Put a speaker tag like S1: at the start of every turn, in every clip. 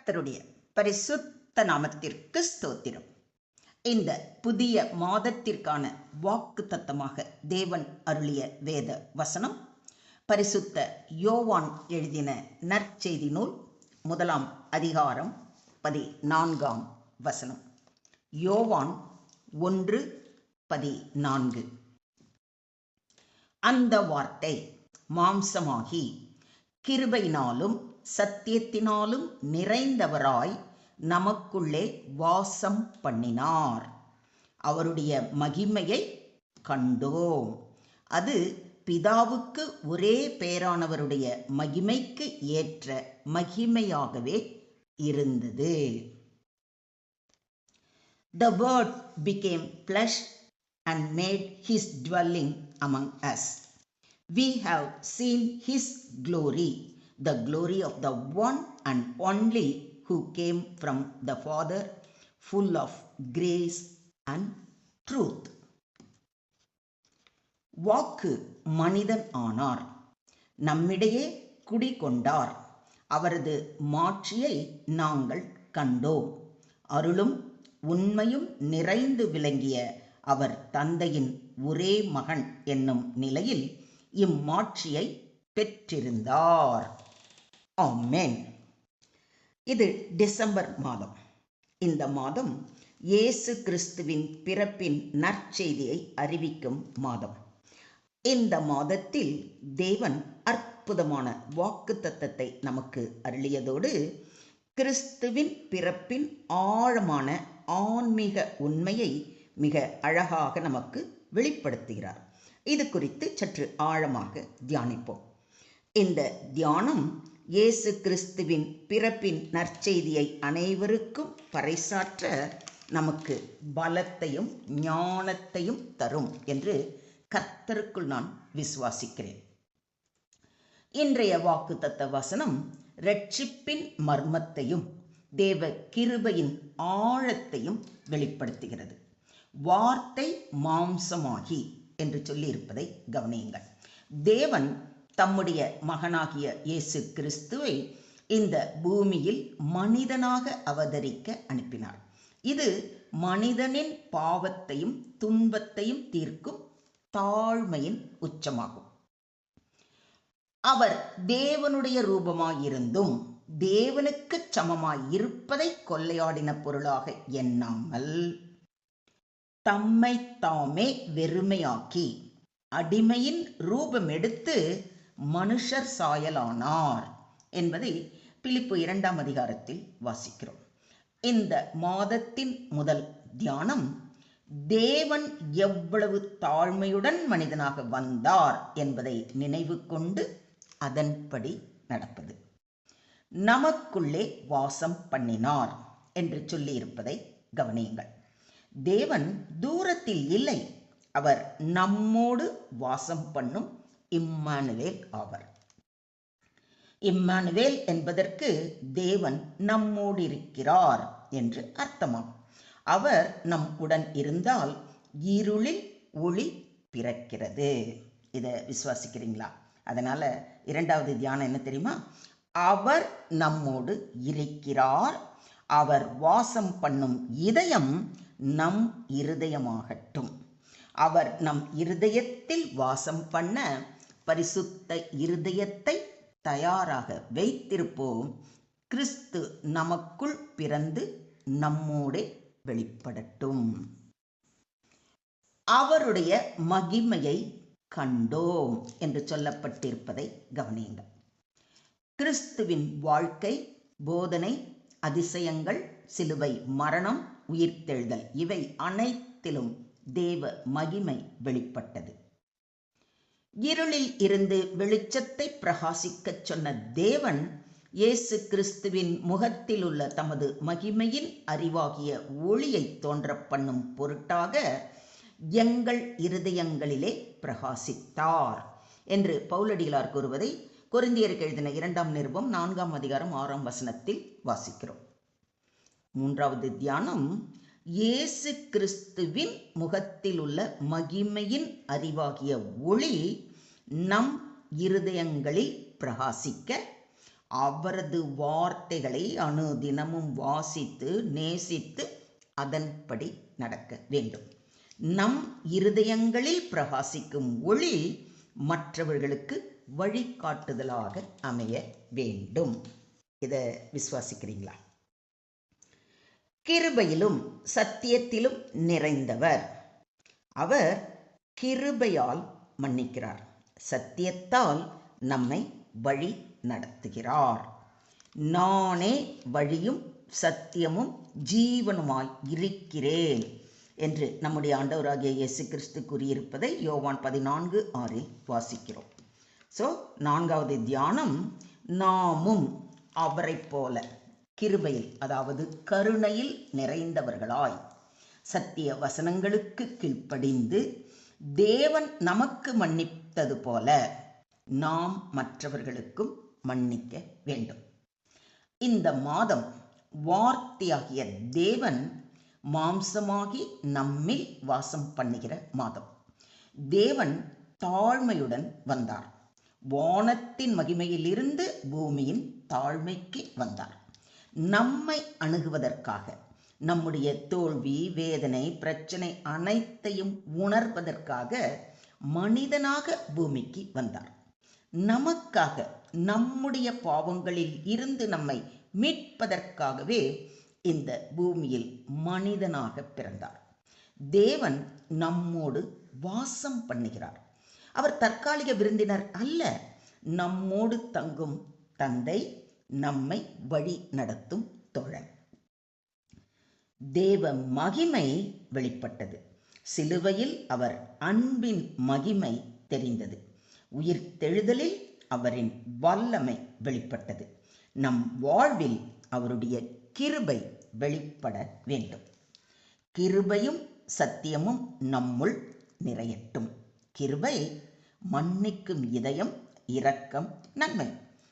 S1: கர்த்தருடைய பரிசுத்த நாமத்திற்கு ஸ்தோத்திரம். இந்த புதிய மாதத்திற்கான வாக்கு தத்தமாக தேவன் அருளிய வேத வசனம் பரிசுத்த யோவான் எழுதின நற்செய்தி நூல் 1 அதிகாரம் 14 வசனம். யோவான் 1:14. அந்த வார்த்தை மாம்சமாகி கிருபையினாலும் சத்தியத்தினாலும் நிறைந்தவராய் நமக்குள்ளே வாசம் பண்ணினார். அவருடைய மகிமையை கண்டோம். அது பிதாவுக்கு ஒரே பேரானவருடைய மகிமைக்கு ஏற்ற மகிமையாகவே இருந்தது. The word became flesh and made his dwelling among us. We have seen his glory, the glory of the one and only who came from the Father, full of grace and truth. வாக்கு மனிதன் ஆனார், நம்மிடையே குடிகொண்டார். அவரது மாட்சியை நாங்கள் கண்டோம். அருளும் உண்மையும் நிறைந்து விளங்கிய அவர் தந்தையின் ஒரே மகன் என்னும் நிலையில் இம்மாட்சியை பெற்றிருந்தார். ஆமென். இது டிசம்பர் மாதம். இந்த மாதம் இயேசு கிறிஸ்துவின் பிறப்பின் நற்செய்தியை அறிவிக்கும் மாதம். இந்த மாதத்தில் தேவன் அற்புதமான வாக்குத்தத்தத்தை நமக்கு அருளியதோடு கிறிஸ்துவின் பிறப்பின் ஆழமான ஆன்மீக உண்மையை மிக அழகாக நமக்கு வெளிப்படுத்துகிறார். இது குறித்து சற்று ஆழமாக தியானிப்போம். இந்த தியானம் இயேசு கிறிஸ்துவின் பிறப்பின் நற்செய்தியை அனைவருக்கும் பறைசாற்ற நமக்கு பலத்தையும் ஞானத்தையும் தரும் என்று கர்த்தருக்குள் நான் விசுவாசிக்கிறேன். இன்றைய வாக்குத்தத்த வசனம் இரட்சிப்பின் மர்மத்தையும் தேவ கிருபையின் ஆழத்தையும் வெளிப்படுத்துகிறது. வார்த்தை மாம்சமாகி என்று சொல்லியிருப்பதை கவனியுங்கள். தேவன் தம்முடைய மகனாகிய இயேசு கிறிஸ்துவை இந்த பூமியில் மனிதனாக அவதரிக்க அனுப்பினார். இது மனிதனின் பாவத்தையும் துன்பத்தையும் தீர்க்கும் தாழ்மையின் உச்சமாகும். அவர் தேவனுடைய ரூபமாயிருந்தும் தேவனுக்கு சமமாய் இருப்பதை கொள்ளையாடின பொருளாக எண்ணாமல் தம்மை தாமே வெறுமையாக்கி அடிமையின் ரூபம் எடுத்து மனுஷர் சாயலானார் என்பதை பிலிப்பு 2 அதிகாரத்தில் வாசிக்கிறோம். இந்த மாதத்தின் முதல் தியானம் தேவன் எவ்வளவு தாழ்மையுடன் மனிதனாக வந்தார் என்பதை நினைவு கொண்டு அதன்படி நடப்பது. நமக்குள்ளே வாசம் பண்ணினார் என்று சொல்லியிருப்பதை கவனியுங்கள். தேவன் தூரத்தில் இல்லை, அவர் நம்மோடு வாசம் பண்ணும் இம்மானுவேல் ஆவர். இம்மானுவேல் என்பதற்கு தேவன் நம்மோடு இருக்கிறார் என்று அர்த்தமாகும். அவர் நம் உடன் இருந்தால் இருளில் ஒளி பிறக்கிறது. இதை விசுவாசிக்கிறீங்களா? அதனால 2வது தியானம் என்ன தெரியுமா? அவர் நம்மோடு இருக்கிறார். அவர் வாசம் பண்ணும் இதயம் நம் இருதயமாகட்டும். அவர் நம் இருதயத்தில் வாசம் பண்ண பரிசுத்த இருதயத்தை தயாராக வைத்திருப்போம். கிறிஸ்து நமக்குள் பிறந்து நம்மோடே வெளிப்படட்டும். அவருடைய மகிமையை கண்டோம் என்று சொல்லப்பட்டிருப்பதை கவனியுங்கள். கிறிஸ்துவின் வாழ்க்கை, போதனை, அதிசயங்கள், சிலுவை மரணம், உயிர்த்தெழுதல் இவை அனைத்திலும் தேவ மகிமை வெளிப்பட்டது. இருளில் இருந்து வெளிச்சத்தை பிரகாசிக்கச் சொன்ன தேவன் இயேசு கிறிஸ்துவின் முகத்தில் உள்ள தமது மகிமையின் அறிவாகிய ஒளியை தோன்ற பண்ணும் பொருட்டாக எங்கள் இருதயங்களிலே பிரகாசித்தார் என்று பவுலடிகளார் கூறுவதை கொரிந்தியருக்கு எழுதின 2 நிருபம் 4 அதிகாரம் 6 வசனத்தில் வாசிக்கிறோம். 3வது தியானம் இயேசு கிறிஸ்துவின் முகத்தில் உள்ள மகிமையின் அறிவாகிய ஒளி நம் இருதயங்களில் பிரகாசிக்க அவரது வார்த்தைகளை அனுதினமும் வாசித்து நேசித்து அதன்படி நடக்க வேண்டும். நம் இருதயங்களில் பிரகாசிக்கும் ஒளி மற்றவர்களுக்கு வழிகாட்டுதலாக அமைய வேண்டும். இதை விசுவாசிக்கிறீங்களா? கிருபையிலும் சத்தியத்திலும் நிறைந்தவர். அவர் கிருபையால் மன்னிக்கிறார், சத்தியத்தால் நம்மை வழி நடத்துகிறார். நானே வழியும் சத்தியமும் ஜீவனுமாய் இருக்கிறேன் என்று நம்முடைய ஆண்டவராகிய இயேசு கிறிஸ்து கூறியிருப்பதை யோவான் 14:6 வாசிக்கிறோம். ஸோ 4வது தியானம், நாமும் அவரை போல கிருபையில், அதாவது கருணையில் நிறைந்தவர்களாய் சத்திய வசனங்களுக்கு கீழ்ப்படிந்து தேவன் நமக்கு மன்னித்தது போல நாம் மற்றவர்களுக்கும் மன்னிக்க வேண்டும். இந்த மாதம் வார்த்தையாகிய தேவன் மாம்சமாகி நம்மில் வாசம் பண்ணுகிற மாதம். தேவன் தாழ்மையுடன் வந்தார். வானத்தின் மகிமையிலிருந்து பூமியின் தாழ்மைக்கு வந்தார். நம்மை அணுகுவதற்காக, நம்முடைய தோல்வி, வேதனை, பிரச்சனை அனைத்தையும் உணர்வதற்காக மனிதனாக பூமிக்கு வந்தார். நமக்காக, நம்முடைய பாவங்களில் இருந்து நம்மை மீட்பதற்காகவே இந்த பூமியில் மனிதனாக பிறந்தார். தேவன் நம்மோடு வாசம் பண்ணுகிறார். அவர் தற்காலிக விருந்தினர் அல்ல, நம்மோடு தங்கும் தந்தை, நம்மை வழி நடத்தும் தோழன். தேவ மகிமை வெளிப்பட்டது. சிலுவையில் அவர் அன்பின் மகிமை தெரிந்தது. உயிர்த்தெழுதலில் அவரின் வல்லமை வெளிப்பட்டது. நம் வாழ்வில் அவருடைய கிருபை வெளிப்பட வேண்டும். கிருபையும் சத்தியமும் நம்முள் நிறையட்டும். கிருபை மன்னிக்கும் இதயம், இரக்கம், நன்மை.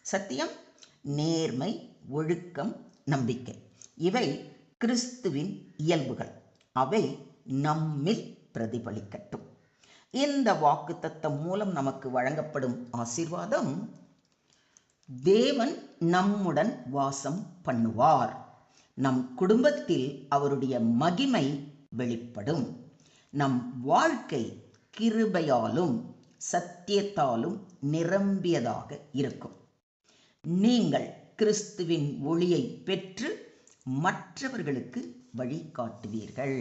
S1: சத்தியம் நேர்மை, ஒழுக்கம், நம்பிக்கை. இவை கிறிஸ்துவின் இயல்புகள். அவை நம்மில் பிரதிபலிக்கட்டும். இந்த வாக்குத்தத்தம் மூலம் நமக்கு வழங்கப்படும் ஆசீர்வாதம், தேவன் நம்முடன் வாசம் பண்ணுவார். நம் குடும்பத்தில் அவருடைய மகிமை வெளிப்படும். நம் வாழ்க்கை கிருபையாலும் சத்தியத்தாலும் நிரம்பியதாக இருக்கும். நீங்கள் கிறிஸ்துவின் ஒளியை பெற்று மற்றவர்களுக்கு வழிகாட்டுவீர்கள்.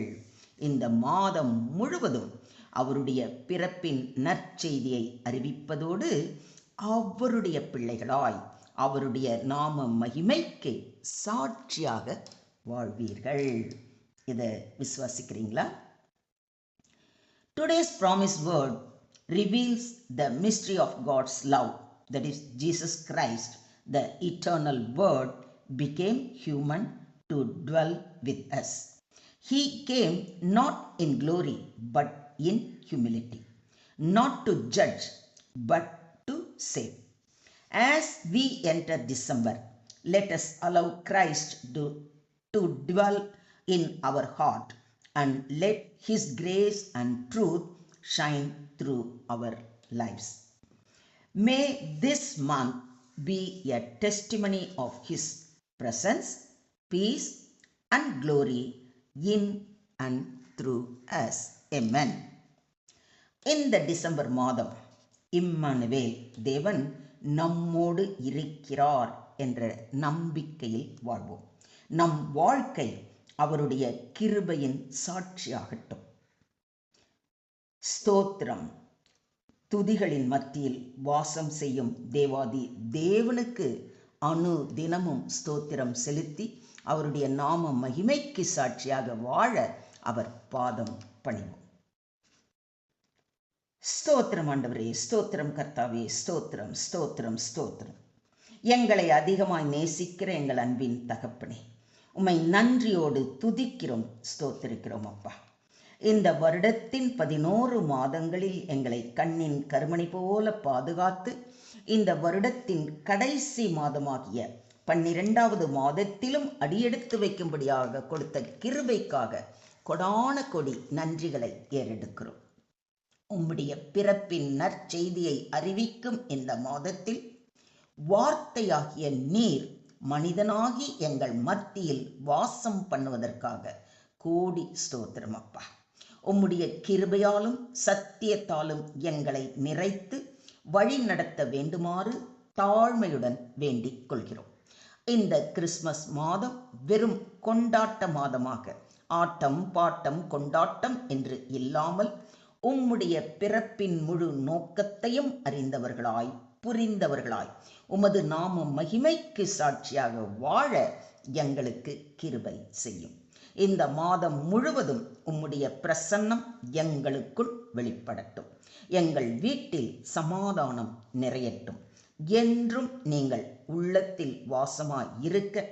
S1: இந்த மாதம் முழுவதும் அவருடைய பிறப்பின் நற்செய்தியை அறிவிப்பதோடு அவருடைய பிள்ளைகளாய் அவருடைய நாம மகிமைக்கு சாட்சியாக வாழ்வீர்கள். இதை விசுவாசிக்கிறீங்களா? Today's promised word reveals the mystery of God's love, that is Jesus Christ, the eternal word, became human to dwell with us. He came not in glory but in humility, not to judge but to save. As we enter December, let us allow Christ to dwell in our heart and let His grace and truth shine through our lives. May this month be a testimony of His presence, peace and glory in and through us. Amen. இந்த December மாதம் Emmanuel, தேவன் நம்மோடு இருக்கிறார் என்ற நம்பிக்கையில் வாழ்வோம். நம் வாழ்க்கை அவருடைய கிருபையின் சாட்சியாகட்டும். ஸ்தோத்திரம். துதிகளின் மத்தியில் வாசம் செய்யும் தேவாதி தேவனுக்கு தினமும் ஸ்தோத்திரம் செலுத்தி அவருடைய நாம மகிமைக்கு சாட்சியாக வாழ அவர் பாதம் பணிவோம். ஸ்தோத்திரம் ஆண்டவரே, ஸ்தோத்திரம் கர்த்தாவே, ஸ்தோத்திரம் ஸ்தோத்திரம் ஸ்தோத்திரம். எங்களை அதிகமாய் நேசிக்கிற எங்கள் அன்பின் தகப்பனே, உம்மை நன்றியோடு துதிக்கிறோம், ஸ்தோத்திரிக்கிறோம் அப்பா. இந்த வருடத்தின் 11 மாதங்களில் எங்களை கண்ணின் கருமணி போல பாதுகாத்து இந்த வருடத்தின் கடைசி மாதமாகிய 12வது மாதத்திலும் அடியெடுத்து வைக்கும்படியாக கொடுத்த கிருபைக்காக கொடான கொடி நன்றிகளை ஏறெடுக்கிறோம். உம்முடைய பிறப்பின் நற்செய்தியை அறிவிக்கும் இந்த மாதத்தில் வார்த்தையாகிய நீர் மனிதனாகி எங்கள் மத்தியில் வாசம் பண்ணுவதற்காக கோடி ஸ்தோத்திரம் அப்பா. உம்முடைய கிருபையாலும் சத்தியத்தாலும் எங்களை நிறைத்து வழி நடத்த வேண்டுமாறு தாழ்மையுடன் வேண்டிக் கொள்கிறோம். இந்த கிறிஸ்மஸ் மாதம் வெறும் கொண்டாட்ட மாதமாக ஆட்டம் பாட்டம் கொண்டாட்டம் என்று இல்லாமல் உம்முடைய பிறப்பின் முழு நோக்கத்தையும் அறிந்தவர்களாய் புரிந்தவர்களாய் உமது நாம மகிமைக்கு சாட்சியாக வாழ எங்களுக்கு கிருபை செய்யும். இந்த மாதம் முழுவதும் உம்முடைய பிரசன்னம் எங்களுக்குள் வெளிப்படட்டும். எங்கள் வீட்டில் சமாதானம் நிறையட்டும். என்றும் நீங்கள் உள்ளத்தில் வாசமாய் இருக்க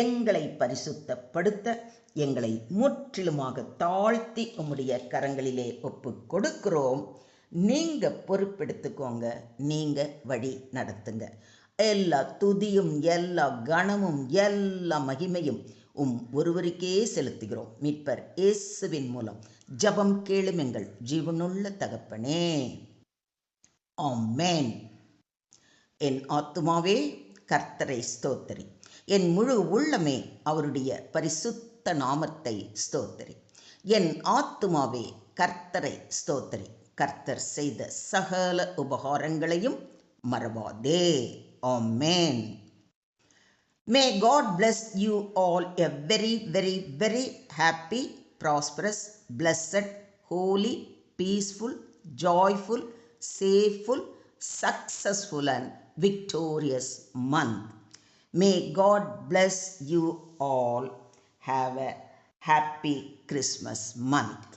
S1: எங்களை பரிசுத்தப்படுத்த எங்களை முற்றிலுமாக தாழ்த்தி உம்முடைய கரங்களிலே ஒப்பு கொடுக்கிறோம். நீங்க பொறுப்பெடுத்துக்கோங்க, நீங்க வழி நடத்துங்க. எல்லா துதியும் எல்லா கணமும் எல்லா மகிமையும் ஒருவருக்கே செலுத்துகிறோம். மீட்பர் இயேசுவின் மூலம் ஜெபம் கேளும் எங்கள் ஜீவனுள்ள தகப்பனே, ஆமென். என் ஆத்துமாவே கர்த்தரை ஸ்தோத்திரி, என் முழு உள்ளமே அவருடைய பரிசுத்த நாமத்தை ஸ்தோத்திரி. என் ஆத்துமாவே கர்த்தரை ஸ்தோத்திரி, கர்த்தர் செய்த சகல உபகாரங்களையும் மறவாதே. ஆமென். May God bless you all a very, very, very happy, prosperous, blessed, holy, peaceful, joyful, safeful, successful and victorious month. May God bless you all. Have a happy Christmas month.